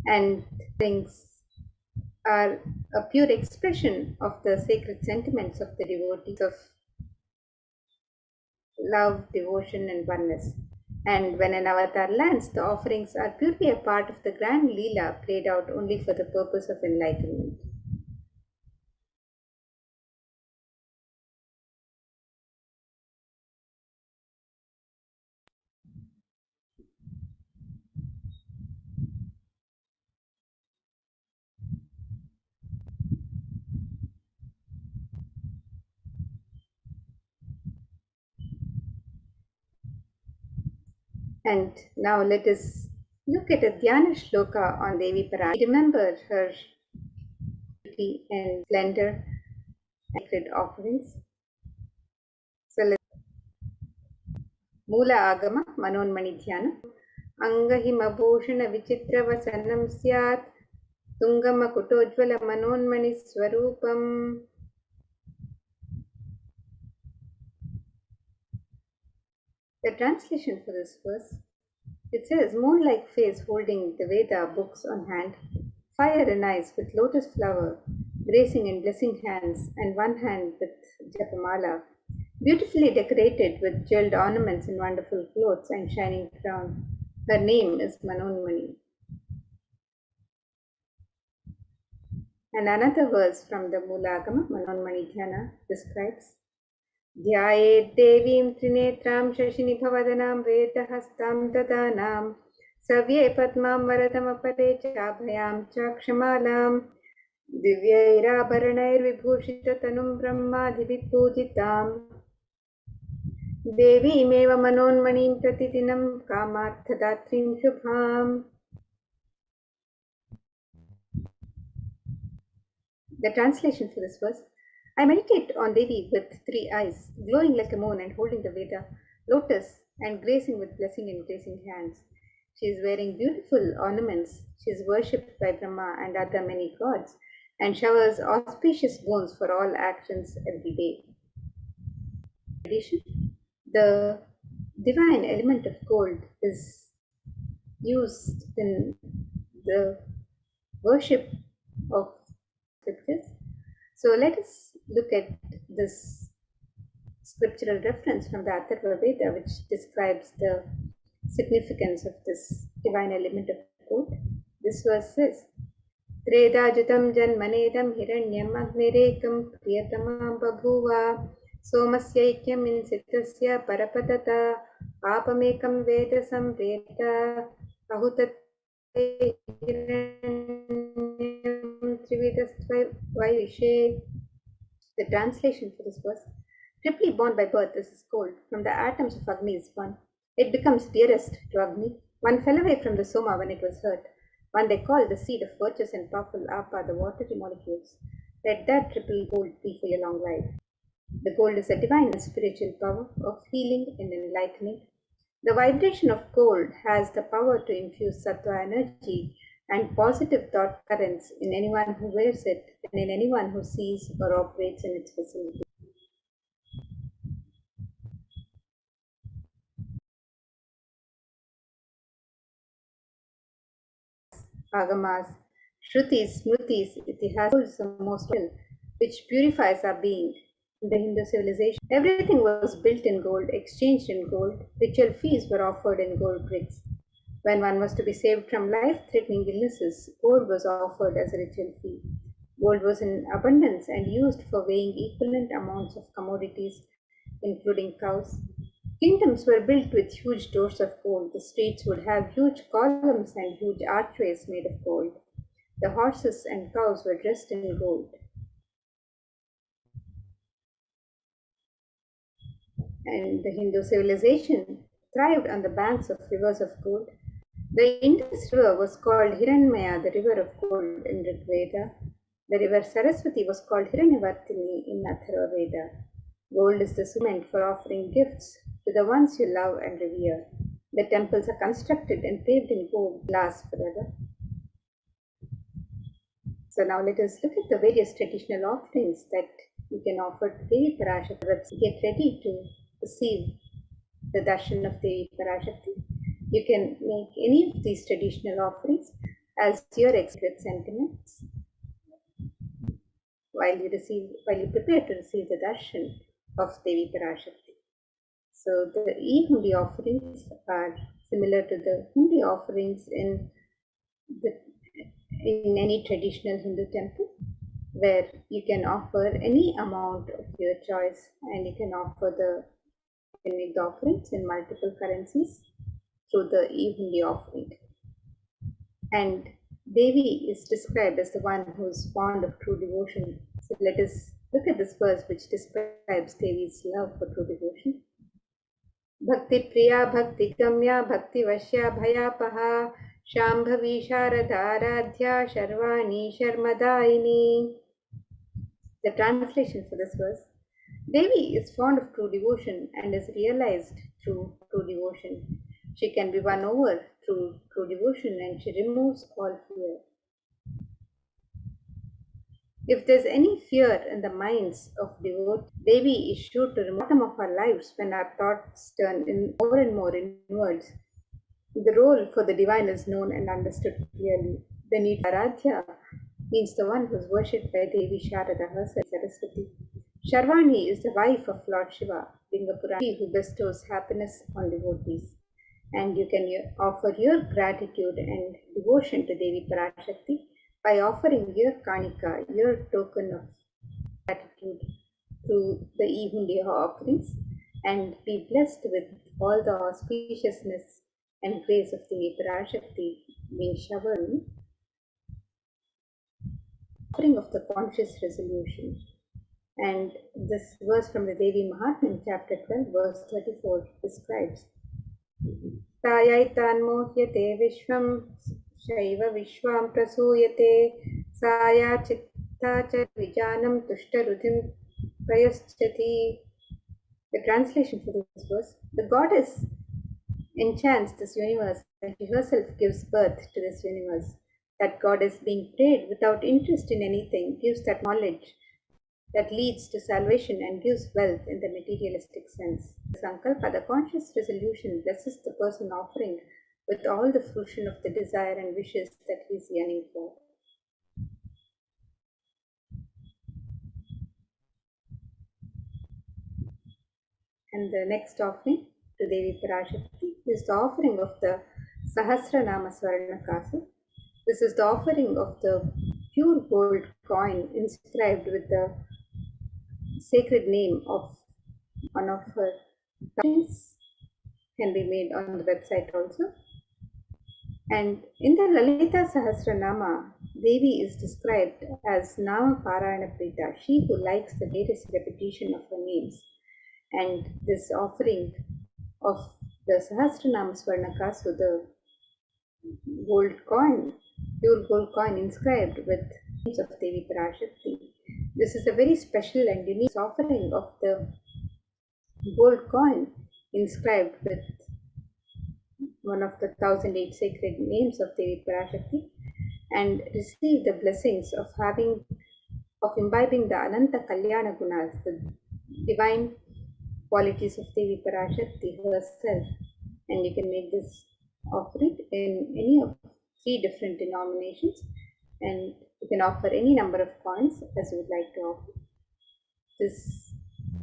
and things are a pure expression of the sacred sentiments of the devotees of love, devotion, and oneness. And when an avatar lands, the offerings are purely a part of the grand Leela played out only for the purpose of enlightenment. And now let us look at a Dhyana Shloka on Devi Parashakti. Remember her beauty and splendor and sacred offerings. So let's Mula Agama Manonmani Dhyana. Angahimabhushana Vichitravasannam Syat Tungama Kutojvala Manonmani Swarupam. The translation for this verse, it says, moon-like face holding the Veda books on hand, fire in eyes with lotus flower, gracing in blessing hands, and one hand with japamala, beautifully decorated with jeweled ornaments and wonderful clothes and shining crown. Her name is Manonmani. And another verse from the Mulagama, Manonmani Dhyana, describes ध्यायेत् देवीं त्रिनेत्रां शशिनिभवदनां वेदहस्तां ददानां सव्ये पद्मां वरदमपरे चाभयां चाक्षमालां दिव्यैराभरणैर्विभूषिततनुं ब्रह्मादिभिः पूजितां देवीमेव मनोन्मणिं प्रतिदिनं कामार्थदात्रीं शुभाम्. The translation for this verse: I meditate on Devi with 3 eyes, glowing like a moon and holding the Veda, lotus, and gracing with blessing and gracing hands. She is wearing beautiful ornaments. She is worshipped by Brahma and other many gods, and showers auspicious boons for all actions every day. In addition, the divine element of gold is used in the worship of scriptures. So let us look at this scriptural reference from the Atharva Veda which describes the significance of this divine element of gold. This verse says, Tredajutam janmanedam hiranyam agnirekam priyatamam babhuva somasyaikyam insitasya parapatata apamekam veda samveta ahutat trividastvaivishe. The translation for this verse, triply born by birth is gold. From the atoms of Agni is one. It becomes dearest to Agni. One fell away from the Soma when it was hurt. One they call the seed of virtuous and powerful Apa, the watery molecules. Let that triple gold be for your long life. The gold is a divine and spiritual power of healing and enlightenment. The vibration of gold has the power to infuse sattva energy and positive thought currents in anyone who wears it and in anyone who sees or operates in its vicinity. Agamas, Shrutis, Smritis, Itihas is the most real, which purifies our being. In the Hindu civilization, everything was built in gold, exchanged in gold, ritual feasts were offered in gold bricks. When one was to be saved from life-threatening illnesses, gold was offered as a ritual fee. Gold was in abundance and used for weighing equivalent amounts of commodities, including cows. Kingdoms were built with huge doors of gold. The streets would have huge columns and huge archways made of gold. The horses and cows were dressed in gold. And the Hindu civilization thrived on the banks of rivers of gold. The Indus River was called Hiranmaya, the river of gold in Rig Veda. The river Saraswati was called Hiranyavartini in Atharva Veda. Gold is the cement for offering gifts to the ones you love and revere. The temples are constructed and paved in gold, last forever. So now let us look at the various traditional offerings that you can offer to Devi Parashakti. Get ready to receive the darshan of Devi Parashakti. You can make any of these traditional offerings as your express sentiments while you prepare to receive the darshan of Devi Parashakti. So the e-hundi offerings are similar to the hundi offerings in any traditional Hindu temple, where you can offer any amount of your choice, and you can make the offerings in multiple currencies through the e-hundi offering. And Devi is described as the one who is fond of true devotion. So let us look at this verse which describes Devi's love for true devotion. Bhakti Priya, Bhakti Gamya, Bhakti Vashya, Bhayapaha, Shambhavi Sharadharadhya, Sharvani Sharmadaini. The translation for this verse, Devi is fond of true devotion and is realized through true devotion. She can be won over through true devotion and she removes all fear. If there's any fear in the minds of devotees, Devi is sure to remove them of our lives when our thoughts turn more and more inwards. The role for the divine is known and understood clearly. The need for Aradhya means the one who is worshipped by Devi Sharada herself, Saraswati. Sharvani is the wife of Lord Shiva, being a Purani who bestows happiness on devotees. And you can offer your gratitude and devotion to Devi Parashakti by offering your kanika, your token of gratitude, through the e-hundi offerings, and be blessed with all the auspiciousness and grace of Devi Parashakti being showered. Offering of the conscious resolution. And this verse from the Devi Mahatmya, chapter 12, verse 34, describes Tayaitanmohyate Vishwam Shaiva Vishwam Prasuyate Saya Chitta Cha Vijanam Tushtarudhim Prayaschati. The translation for this verse, the goddess enchants this universe and she herself gives birth to this universe. That goddess being prayed without interest in anything gives that knowledge that leads to salvation and gives wealth in the materialistic sense. The Sankalpa, the conscious resolution, blesses the person offering with all the fruition of the desire and wishes that he is yearning for. And the next offering to Devi Parashakti is the offering of the Sahasranama Swarna Kasu. This is the offering of the pure gold coin inscribed with the sacred name of one of her friends. Can be made on the website also. And in the Lalita Sahasranama, Devi is described as Nama Parayana Prita, she who likes the various repetition of her names. And this offering of the Sahasranama Swarnakasu, the gold coin, pure gold coin inscribed with names of Devi Parashakti. This is a very special and unique offering of the gold coin inscribed with one of the 1008 sacred names of Devi Parashakti, and receive the blessings of imbibing the Ananta Kalyana Gunas, the divine qualities of Devi Parashakti herself. And you can make this offering in any of 3 different denominations, and you can offer any number of coins as you would like to offer. This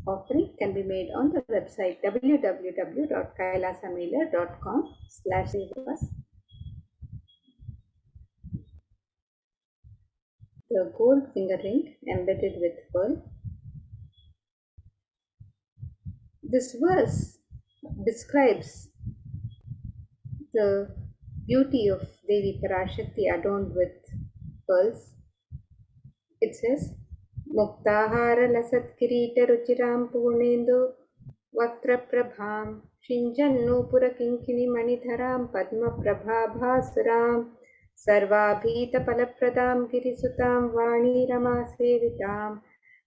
offering can be made on the website www.kailasamailer.com/sevas. The gold finger ring embedded with pearl. This verse describes the beauty of Devi Parashakti adorned with pearls. It says, Muktahara lasat kirita ruchiram purnendu vaktra prabham shinjannu purakinkini manidharam padma prabhabhasuram sarvabhita palapradam girisutam vani rama sevitam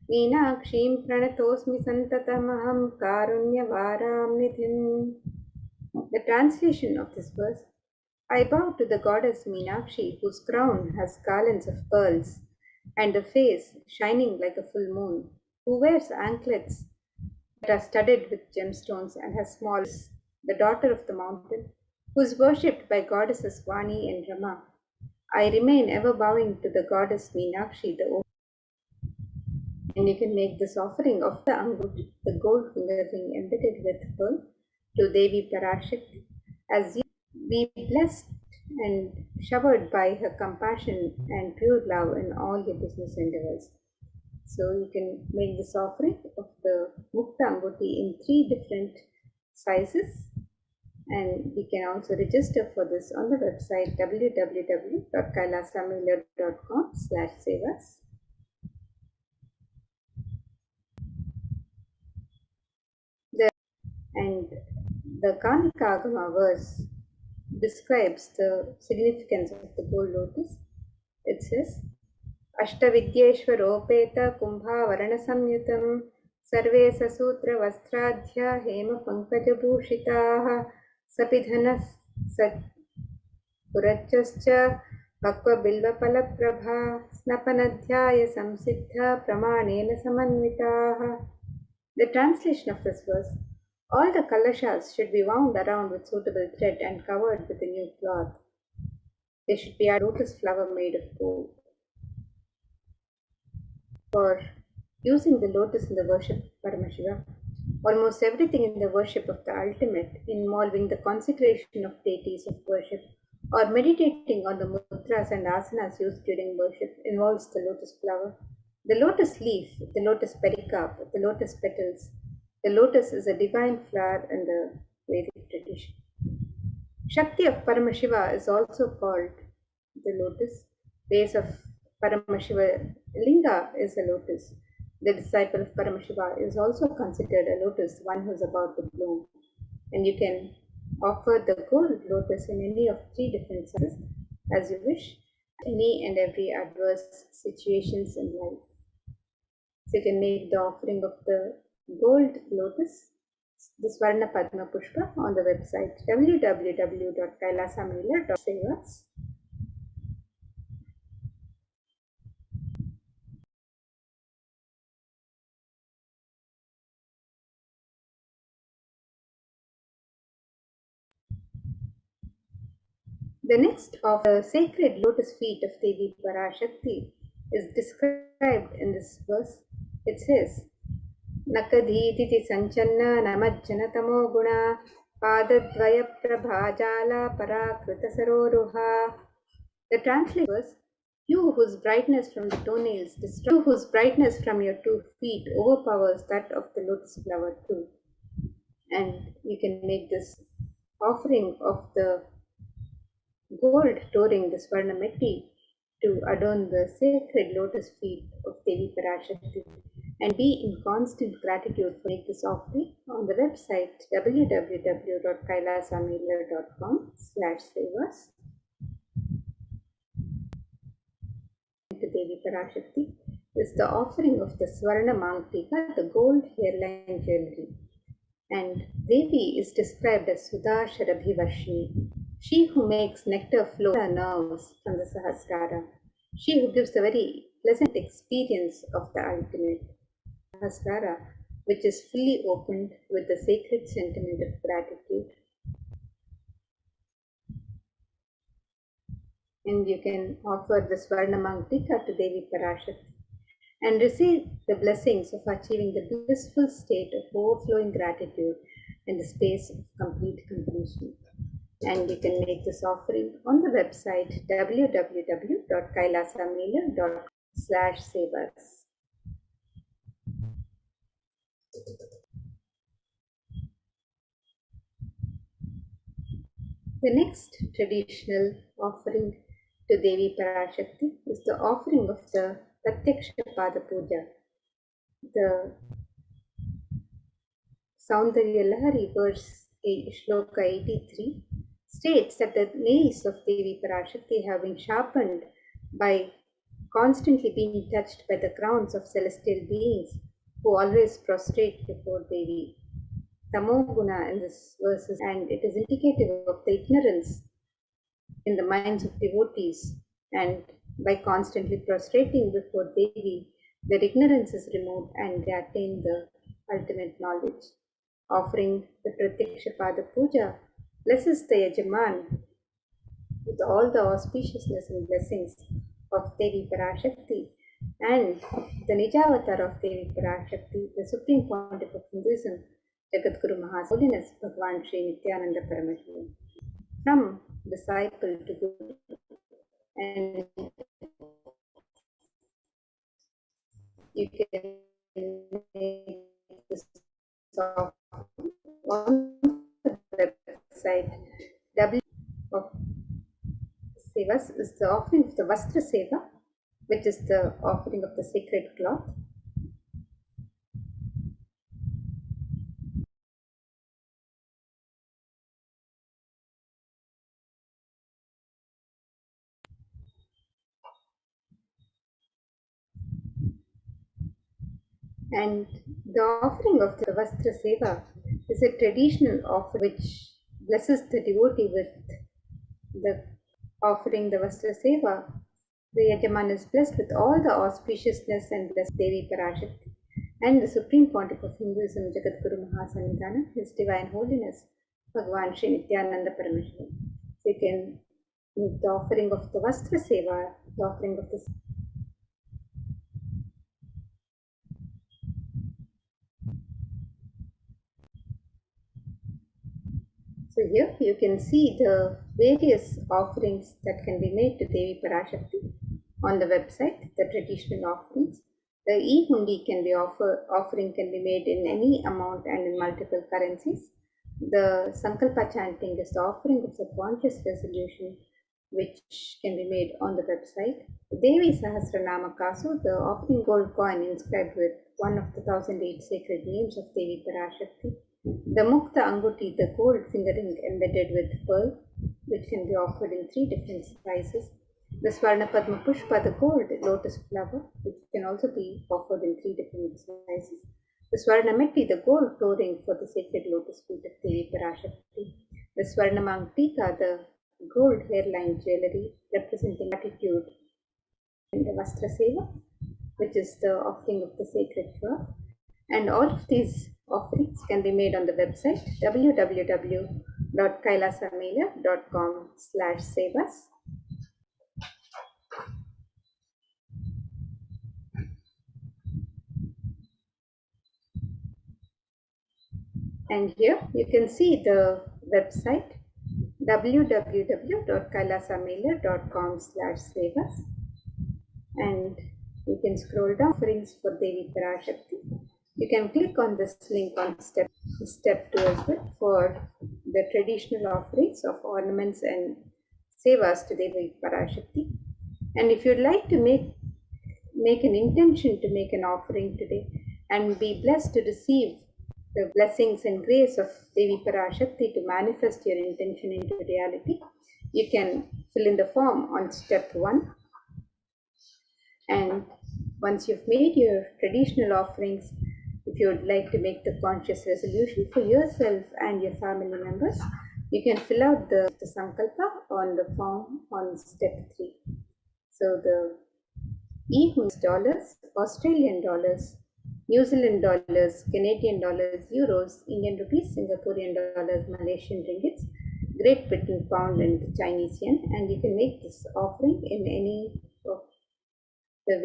meenakshim pranatosmi santatamaham karunyavaram nidhim. The translation of this verse: I bow to the goddess Meenakshi, whose crown has garlands of pearls, and the face shining like a full moon, who wears anklets that are studded with gemstones and has small, the daughter of the mountain, who is worshipped by goddesses Vani and Rama. I remain ever bowing to the goddess Meenakshi, and you can make this offering of the angut, the gold finger ring embedded with pearl, to Devi Parashakti, as you be blessed and showered by her compassion and pure love in all your business endeavors. So you can make this offering of the Mukta Anguti in 3 different sizes, and we can also register for this on the website www.kailasamailer.com/sevas. And the Kanika Agama verse describes the significance of the gold lotus. It says, Ashtavidyeshwaropeta kumbha varana samyutam sarve sasutra vastradhya hema pankajabhushitaha sapidhanas purachascha bhakva bilva palaprabha snapanadhyaya samsiddha pramanena samanvitaha. The translation of this verse: all the kalashas should be wound around with suitable thread and covered with a new cloth. There should be a lotus flower made of gold. For using the lotus in the worship of Paramashiva, almost everything in the worship of the ultimate, involving the consecration of deities of worship or meditating on the mudras and asanas used during worship, involves the lotus flower, the lotus leaf, the lotus pericarp, the lotus petals. The lotus is a divine flower in the Vedic tradition. Shakti of Paramashiva is also called the lotus. Base of Paramashiva Linga is a lotus. The disciple of Paramashiva is also considered a lotus, one who is about to bloom. And you can offer the gold lotus in any of 3 different sizes as you wish, any and every adverse situations in life. So you can make the offering of the gold lotus, the Swarna Padma Pushpa, on the website www.kailasamailer.sevas. The next of the sacred lotus feet of Devi Parashakti is described in this verse. It says, नकधीतिथि सञ्चन्ना नमज्जनतमो गुणा पादद्वयप्रभाजाला पराकृतसरोरुहा. The translation was, you whose brightness from the toenails destroys, you whose brightness from your 2 feet overpowers that of the lotus flower too. And you can make this offering of the gold touring the Swarnameti to adorn the sacred lotus feet of Devi Parashakti and be in constant gratitude for make this offering on the website www.kailasamelia.com/sevas. To Devi Parashakti is the offering of the Swarna Mangtika, the gold hairline jewelry. And Devi is described as Sudha Sharabhivarshini, she who makes nectar flow from her nerves from the Sahasrara, she who gives the very pleasant experience of the ultimate Sahasrara, which is fully opened with the sacred sentiment of gratitude. And you can offer the Swarnamangtika to Devi Parashakti and receive the blessings of achieving the blissful state of overflowing gratitude in the space of complete completion. And you can make this offering on the website www.kailasamelia.com/sevas. The next traditional offering to Devi Parashakti is the offering of the Pratyaksha Pada Puja. The Saundarya Lahari verse Shloka 83 states that the nails of Devi Parashakti have been sharpened by constantly being touched by the crowns of celestial beings who always prostrate before Devi. Tamoguna in this verse, and it is indicative of the ignorance in the minds of devotees, and by constantly prostrating before Devi, their ignorance is removed and they attain the ultimate knowledge. Offering the Pratyaksha Pada Puja blesses the Yajaman with all the auspiciousness and blessings of Devi Parashakti and the Nijavatar of Devi Parashakti, the Supreme Pontiff of Hinduism, Jagadguru Holiness Bhagwan Sri Nithyananda Paramashivam. From disciple to guru, and you can make this on the website. W of Sevas is the offering of the Vastra Seva, which is the offering of the sacred cloth. And the offering of the Vastra Seva is a traditional offering which blesses the devotee with the offering the Vastra Seva. The Yajaman is blessed with all the auspiciousness and blessed Devi Parashakti and the Supreme Pontiff of Hinduism, Jagadguru Mahasannidhana, His Divine Holiness, Bhagwan Sri Nithyananda Paramashivam. So you can make the offering of the Vastra Seva, the offering of the So here you can see the various offerings that can be made to Devi Parashakti on the website, the traditional offerings. The e-hundi can be offering can be made in any amount and in multiple currencies. The Sankalpa chanting is the offering of subconscious resolution which can be made on the website. The Devi Sahasranama Kasu, the offering gold coin inscribed with one of the 1008 sacred names of Devi Parashakti. The Mukta Anguti, the gold fingering embedded with pearl, which can be offered in 3 different sizes. The Swarna Padma Pushpa, the gold lotus flower, which can also be offered in 3 different sizes. The Swarna Metti, the gold flooring for the sacred lotus feet of Devi Parashakti. The Swarna Mangtika, the gold hairline jewelry representing gratitude. And the Vastra Seva, which is the offering of the sacred cloth. And all of these offerings can be made on the website www.kailasamelia.com/sevas. And here you can see the website www.kailasamailer.com/sevas, and you can scroll down offerings for Devi Parashakti. You can click on this link on step 2 as well for the traditional offerings of ornaments and sevas to Devi Parashakti. And if you'd like to make an intention to make an offering today and be blessed to receive the blessings and grace of Devi Parashakti to manifest your intention into reality, you can fill in the form on step 1. And once you've made your traditional offerings, if you would like to make the conscious resolution for yourself and your family members, you can fill out the sankalpa on the form on step 3. So the dollars, Australian dollars, New Zealand dollars, Canadian dollars, euros, Indian rupees, Singaporean dollars, Malaysian ringgits, Great Britain pound, and Chinese yen. And you can make this offering in any of the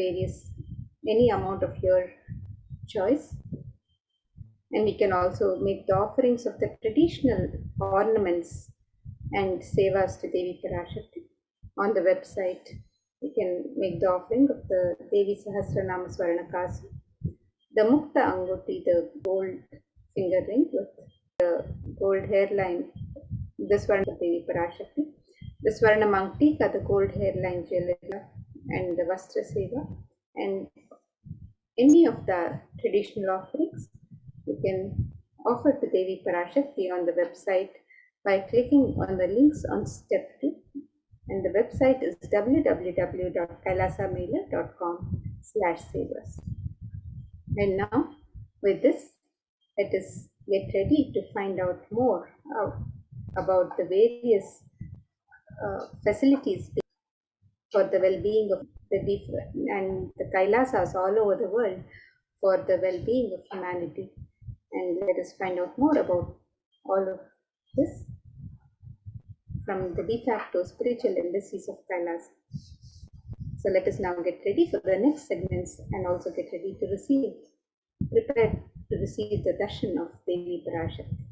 any amount of your choice. And you can also make the offerings of the traditional ornaments and sevas to Devi Parashakti on the website. You can make the offering of the Devi Sahasranama Swarnakasi, the Mukta Anguti, the gold finger ring with the gold hairline, the Swarna Devi Parashakti, the Swarna Mangtika, the gold hairline jewelry, and the Vastra Seva, and any of the traditional offerings you can offer to Devi Parashakti on the website by clicking on the links on step 2. And the website is www.kailasamailer.com/sevas. And now, with this, let us get ready to find out more about the various facilities for the well-being of and the Kailasas all over the world for the well-being of humanity. And let us find out more about all of this from the de facto spiritual embassies of Kailas. So let us now get ready for the next segments and also get ready to prepare to receive the darshan of Devi Parashakti.